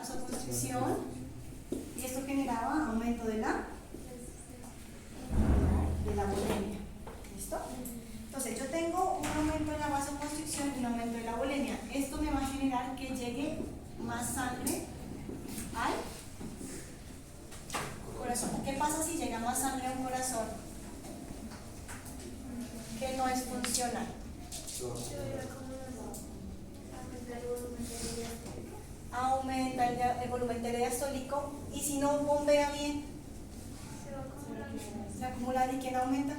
vasoconstricción y esto generaba aumento de la volemia. ¿Listo? Entonces yo tengo un aumento de la vasoconstricción y un aumento de la volemia. Esto me va a generar que llegue más sangre al corazón. ¿Qué pasa si llega más sangre a un corazón que no es funcional? Aumenta el volumen diastólico y si no bombea bien, se acumula. ¿Y quién aumenta?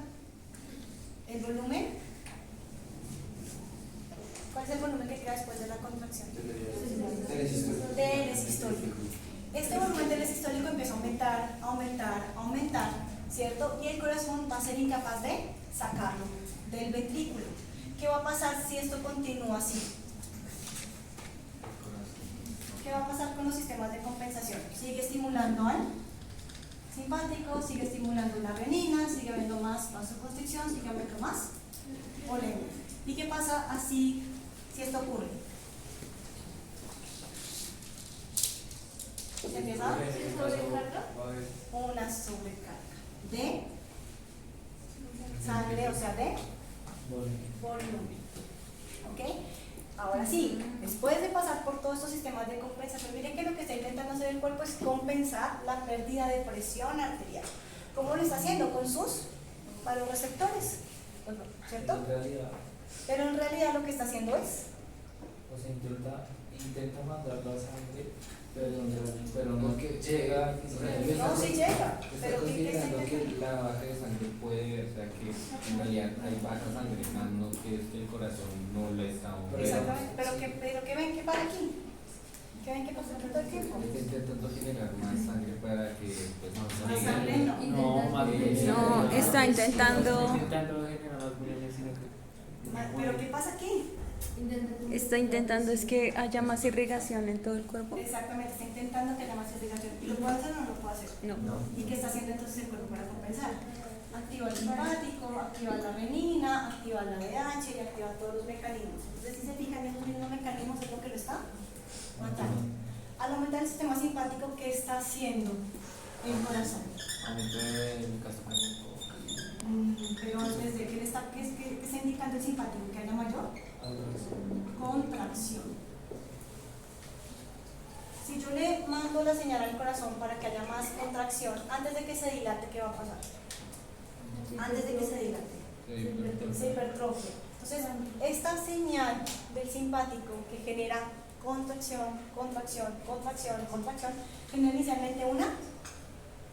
El volumen. ¿Cuál es el volumen que queda después de la contracción? Telesistólico. Este volumen telesistólico empieza a aumentar, aumentar, ¿cierto? Y el corazón va a ser incapaz de sacarlo del ventrículo. ¿Qué va a pasar si esto continúa así? ¿Qué va a pasar con los sistemas de compensación? Sigue estimulando al simpático, sigue estimulando la renina, sigue habiendo más vasoconstricción, sigue habiendo más volemia. ¿Y qué pasa así si esto ocurre? ¿Se empieza? Una sobrecarga de sangre, o sea, de volumen. ¿Ok? Ahora sí, después de pasar por todos estos sistemas de compensación, miren que lo que está intentando hacer el cuerpo es compensar la pérdida de presión arterial. ¿Cómo lo está haciendo? Con sus vasoreceptores, ¿cierto? Pero en realidad lo que está haciendo es, o sea, intenta mandar la sangre, pero no que llega. no, sí llega, pero ¿qué está considerando que intentando? la baja de sangre puede, o sea, que en realidad hay baja sangre, no que es que el corazón no le está bombeando. Exactamente, pero ¿qué ven que para aquí? ¿Qué ven que pasa todo el tiempo? Está intentando generar más sangre para que pues no se Más sangre no. No, está intentando generar más volumen, sino que ¿Pero qué pasa aquí? es que haya más irrigación en todo el cuerpo. Exactamente, está intentando que haya más irrigación. ¿Y lo puede hacer o no lo puede hacer? No. ¿Y qué está haciendo entonces el cuerpo para compensar? Activa el simpático, activa la renina, activa la DH y activa todos los mecanismos. Entonces, si se fijan en los mismos mecanismos, es lo que lo está matando. Al aumentar el sistema simpático, ¿qué está haciendo el corazón? aumento del gasto cardíaco. Pero antes de que le está, ¿qué está indicando el simpático? ¿Que haya mayor contracción? Si yo le mando la señal al corazón para que haya más contracción, antes de que se dilate, ¿qué va a pasar? Antes de que se dilate, se hipertrofia. Entonces, esta señal del simpático que genera contracción, genera inicialmente una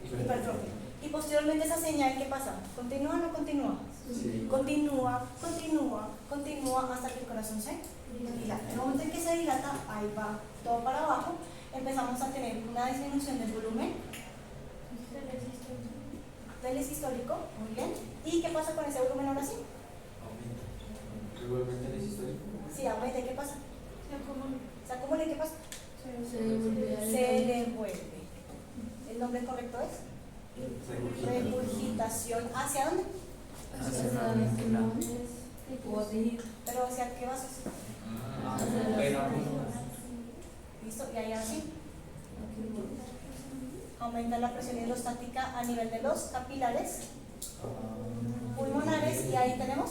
hipertrofia. Y posteriormente esa señal, ¿qué pasa? ¿Continúa o no continúa? Sí. Continúa hasta que el corazón se dilata. En el momento en que se dilata, ahí va todo para abajo, empezamos a tener una disminución del volumen telesistólico, muy bien. ¿Y qué pasa con ese volumen ahora sí? Igualmente el histórico. Sí, aumenta, ¿y qué pasa? Se acumula, ¿y qué pasa? Se devuelve. ¿El nombre correcto es? Regurgitación. ¿Hacia dónde? ¿Pero hacia qué vasos? ¿Listo? Y ahí así. Aumenta la presión hidrostática a nivel de los capilares pulmonares y ahí tenemos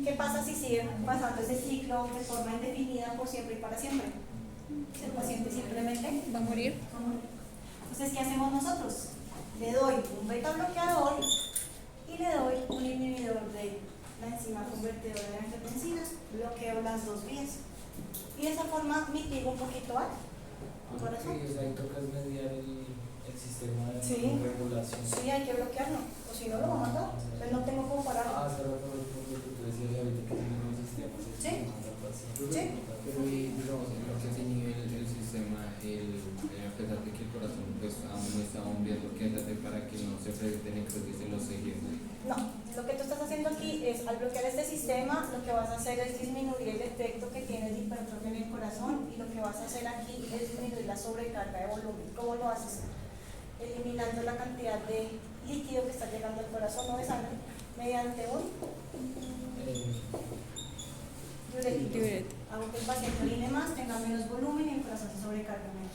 ¿qué pasa si sigue pasando ese ciclo de forma indefinida por siempre y para siempre? El paciente simplemente ¿Va a morir? Entonces, ¿qué hacemos nosotros? Le doy un beta bloqueador y le doy un inhibidor de la enzima convertidora de angiotensina, bloqueo las dos vías y de esa forma mitigo un poquito al corazón. Sí, o sea, ahí tocas mediar el sistema de Sí. regulación. Sí, hay que bloquearlo, o si no lo va a matar. Entonces no tengo cómo parar. Solo por lo que tú decías ahorita que tienen los sistemas. Sí. Sí. Pero digamos, en lo que se inhibe el sistema, a pesar de que el corazón pues, aún no está bombeando, ¿qué hace para que no se presenten necrosis en los ejes? No, lo que tú estás haciendo aquí es, al bloquear este sistema, lo que vas a hacer es disminuir el efecto que tiene de hipertrofia en el corazón y lo que vas a hacer aquí es disminuir la sobrecarga de volumen. ¿Cómo lo haces? Eliminando la cantidad de líquido que está llegando al corazón o de sangre mediante un hago que el paciente orine más, tenga menos volumen y el corazón se sobrecarga menos.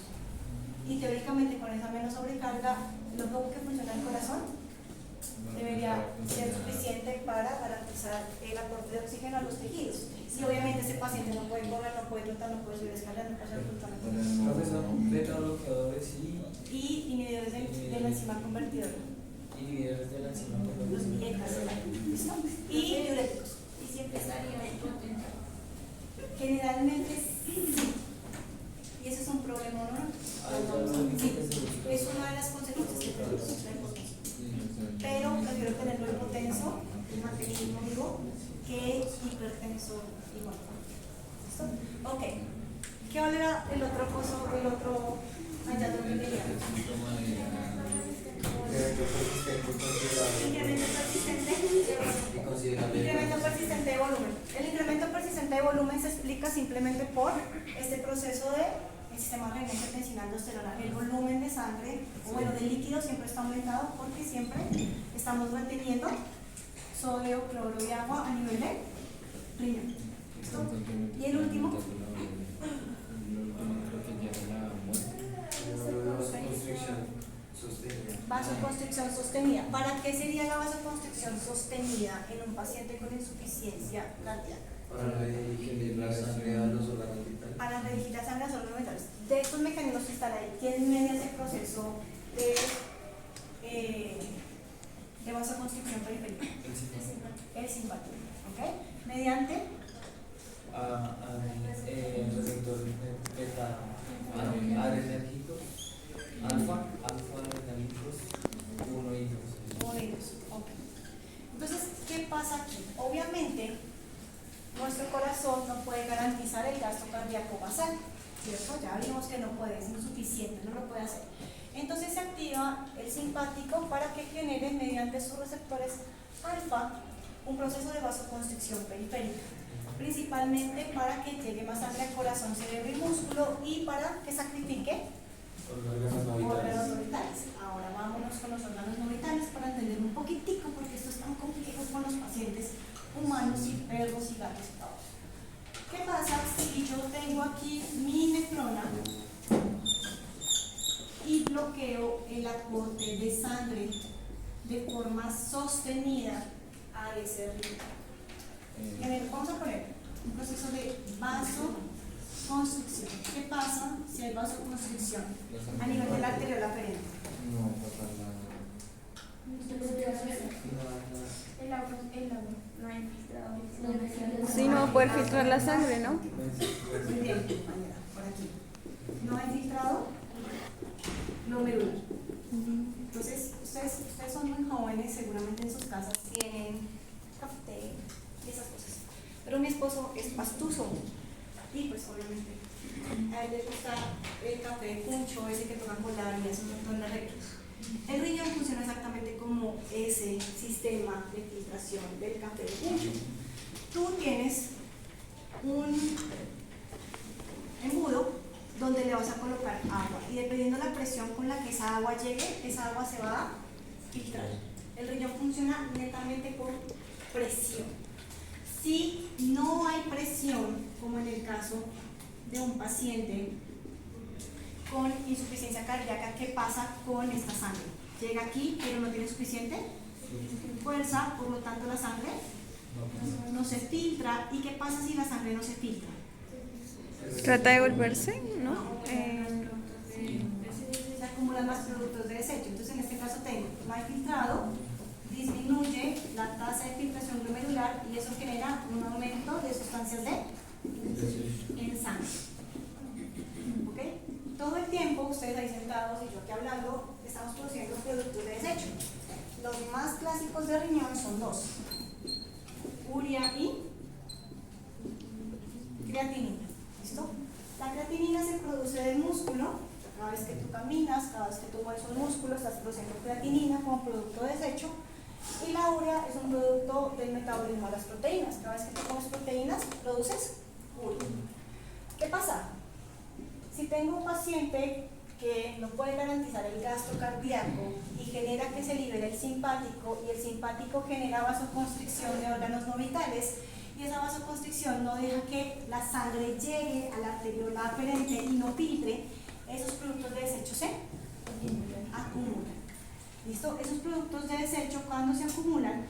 Y teóricamente con esa menos sobrecarga, lo poco que funciona el corazón debería ser suficiente para garantizar el aporte de oxígeno a los tejidos. Si obviamente ese paciente no puede correr, no puede trotar, no puede subir escaleras, no puede hacer absolutamente nada. Profesor, beta bloqueadores Y inhibidores de la enzima convertidora. inhibidores de la enzima Los convertidora. ¿Listo? Y diuréticos. Y siempre estaría impotente. Generalmente sí. Y eso es un problema, ¿no? Sí, es una de las consecuencias que tenemos la hipotensión. Pero prefiero tenerlo hipotenso, el mantenimiento digo, que hipertenso igual. ¿Listo? Ok. ¿Qué era el otro hallazgo que tenía? Incremento persistente. Incremento persistente de volumen. El incremento persistente de volumen se explica simplemente por este proceso de el sistema renal angiotensina aldosterona. El volumen de sangre, o bueno, del líquido siempre está aumentado porque siempre estamos reteniendo sodio, cloro y agua a nivel de riñón. ¿Listo? Y el último. Vasoconstricción sostenida. ¿Para qué sería la vasoconstricción sostenida en un paciente con insuficiencia cardíaca? Para redirigir la sangre a los órganos vitales. Para redirigir la sangre a los órganos vitales. De estos mecanismos que están ahí, ¿quién media ese proceso de vasoconstricción periférica? El simpático. ¿Ok? Mediante receptor beta adrenérgico, alfa adrenérgicos 1 y 2. oídos. Ok. Entonces, ¿qué pasa aquí? Obviamente, nuestro corazón no puede garantizar el gasto cardíaco basal, ¿cierto? Ya vimos que no puede, es insuficiente, no lo puede hacer. Entonces se activa el simpático para que genere mediante sus receptores alfa un proceso de vasoconstricción periférica, principalmente para que llegue más sangre al corazón, cerebro y músculo y para que sacrifique órganos no vitales. Ahora vámonos con los órganos no vitales para entender un poquitico, porque esto es tan complejo con los pacientes humanos y perros y gatos y todo. ¿Qué pasa si yo tengo aquí mi nefrona y bloqueo el aporte de sangre de forma sostenida a ese ritmo? Vamos a poner un proceso de vasoconstricción. ¿Qué pasa si hay vasoconstricción a nivel de la arteriola aferente? No, pasa El agua no ha infiltrado. Sí, no va a poder filtrar la sangre, ¿no? Muy bien, compañera, por aquí. No ha infiltrado glomerular. Entonces, ustedes son muy jóvenes, seguramente en sus casas tienen café y esas cosas. Pero mi esposo es pastuso y pues obviamente a él le gusta el café de puncho, ese que toman colar y hace un montón de arreglos. El riñón funciona exactamente como ese sistema de filtración del café de puncho. Tú tienes un embudo donde le vas a colocar agua y dependiendo de la presión con la que esa agua llegue, esa agua se va a filtrar. El riñón funciona netamente por presión. Si no hay presión, como en el caso de un paciente con insuficiencia cardíaca, ¿qué pasa con esta sangre? Llega aquí, pero no tiene suficiente fuerza, por lo tanto la sangre no se filtra. ¿Y qué pasa si la sangre no se filtra? Trata de volverse, ¿no? Se acumulan más productos de desecho. Entonces en este caso tengo, no hay filtrado, disminuye la tasa de filtración glomerular y eso genera un aumento de sustancias en sangre. ¿Ok? Todo el tiempo, ustedes ahí sentados y yo aquí hablando, estamos produciendo productos de desecho. Los más clásicos de riñón son dos: urea y creatinina. ¿Listo? La creatinina se produce del músculo. Cada vez que tú caminas, cada vez que tú mueves un músculo, estás produciendo creatinina como producto de desecho. Y la urea es un producto del metabolismo de las proteínas. Cada vez que tú comes proteínas, produces urea. ¿Qué pasa? Si tengo un paciente que no puede garantizar el gasto cardíaco y genera que se libere el simpático, y el simpático genera vasoconstricción de órganos no vitales, y esa vasoconstricción no deja que la sangre llegue a la arteriola aferente y no filtre, esos productos de desecho se acumulan. ¿Listo? Esos productos de desecho, cuando se acumulan,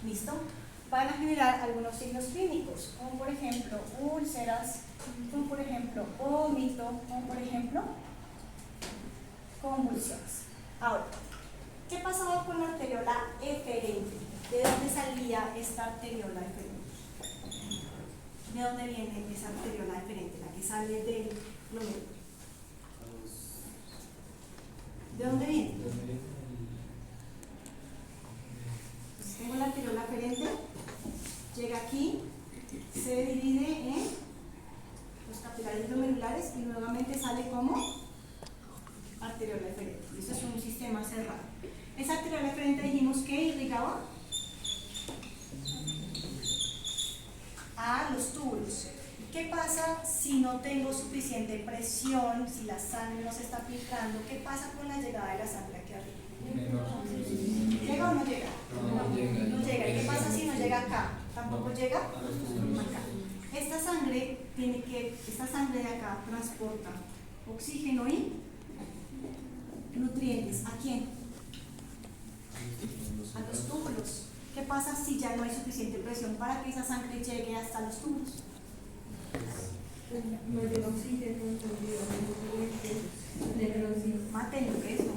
¿listo?, van a generar algunos signos clínicos, como por ejemplo úlceras, como por ejemplo vómito, como por ejemplo convulsiones. Ahora, ¿qué pasaba con la arteriola eferente? ¿De dónde salía esta arteriola eferente? ¿De dónde viene esa arteriola eferente? La que sale del glomérulo. ¿De dónde viene? Entonces tengo la arteriola eferente, llega aquí, se divide en los capilares glomerulares y nuevamente sale como arteriola eferente. Esto es un sistema cerrado. Esa arteriola eferente dijimos que irrigaba a los túbulos. ¿Qué pasa si no tengo suficiente presión, si la sangre no se está filtrando? ¿Qué pasa con la llegada de la sangre aquí arriba? ¿Llega o no llega? No llega. ¿Y qué pasa si no llega acá? ¿Tampoco llega? Acá. Esta sangre de acá transporta oxígeno y nutrientes. ¿A quién? A los túbulos. ¿Qué pasa si ya no hay suficiente presión para que esa sangre llegue hasta los túbulos? No llega oxígeno, necrosis. Maten lo que es eso.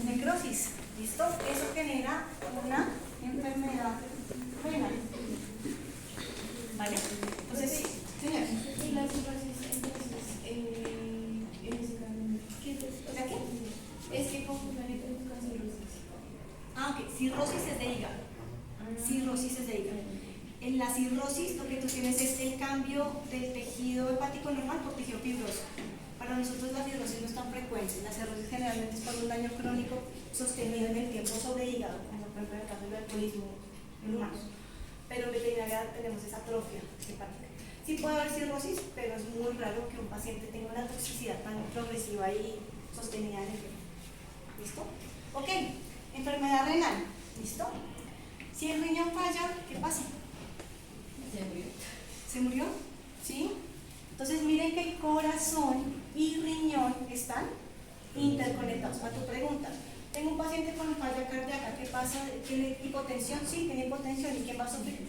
Necrosis. ¿Listo? Eso genera una enfermedad renal. ¿Vale? Entonces, sí, señor. Y la cirrosis, entonces, en ese caso, ¿qué es? ¿La qué? Es que confunden con la cirrosis. Ah, ok. Cirrosis es de hígado. Cirrosis es de hígado. En la cirrosis lo que tú tienes es el cambio del tejido hepático normal por tejido fibroso. Para nosotros la fibrosis no es tan frecuente. La cirrosis generalmente es por un daño crónico sostenido en el tiempo sobre hígado, como por ejemplo en el caso del alcoholismo en humanos. Pero en veterinaria tenemos esa atrofia hepática. Sí puede haber cirrosis, pero es muy raro que un paciente tenga una toxicidad tan progresiva y sostenida en el tiempo. ¿Listo? Ok, enfermedad renal. ¿Listo? Si el riñón falla, ¿qué pasa? ¿Se murió? ¿Sí? Entonces miren que el corazón y riñón están interconectados. A tu pregunta, tengo un paciente con falla cardíaca, ¿qué pasa? ¿Tiene hipotensión? Sí, tiene hipotensión. ¿Y quién va a sufrir?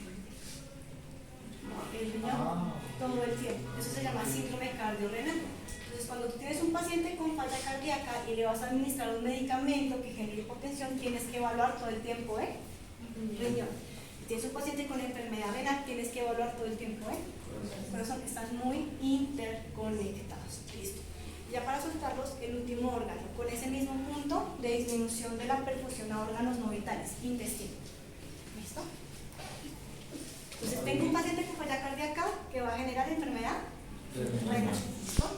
El riñón, todo el tiempo. Eso se llama síndrome cardiorrenal. Entonces cuando tú tienes un paciente con falla cardíaca y le vas a administrar un medicamento que genera hipotensión, tienes que evaluar todo el tiempo riñón. Tienes un paciente con enfermedad renal, tienes que evaluar todo el tiempo, corazón, están muy interconectados. Listo. Ya para soltarlos, el último órgano, con ese mismo punto de disminución de la perfusión a órganos no vitales, intestino. ¿Listo? Entonces tengo un paciente con falla cardíaca que va a generar enfermedad renal. ¿Listo?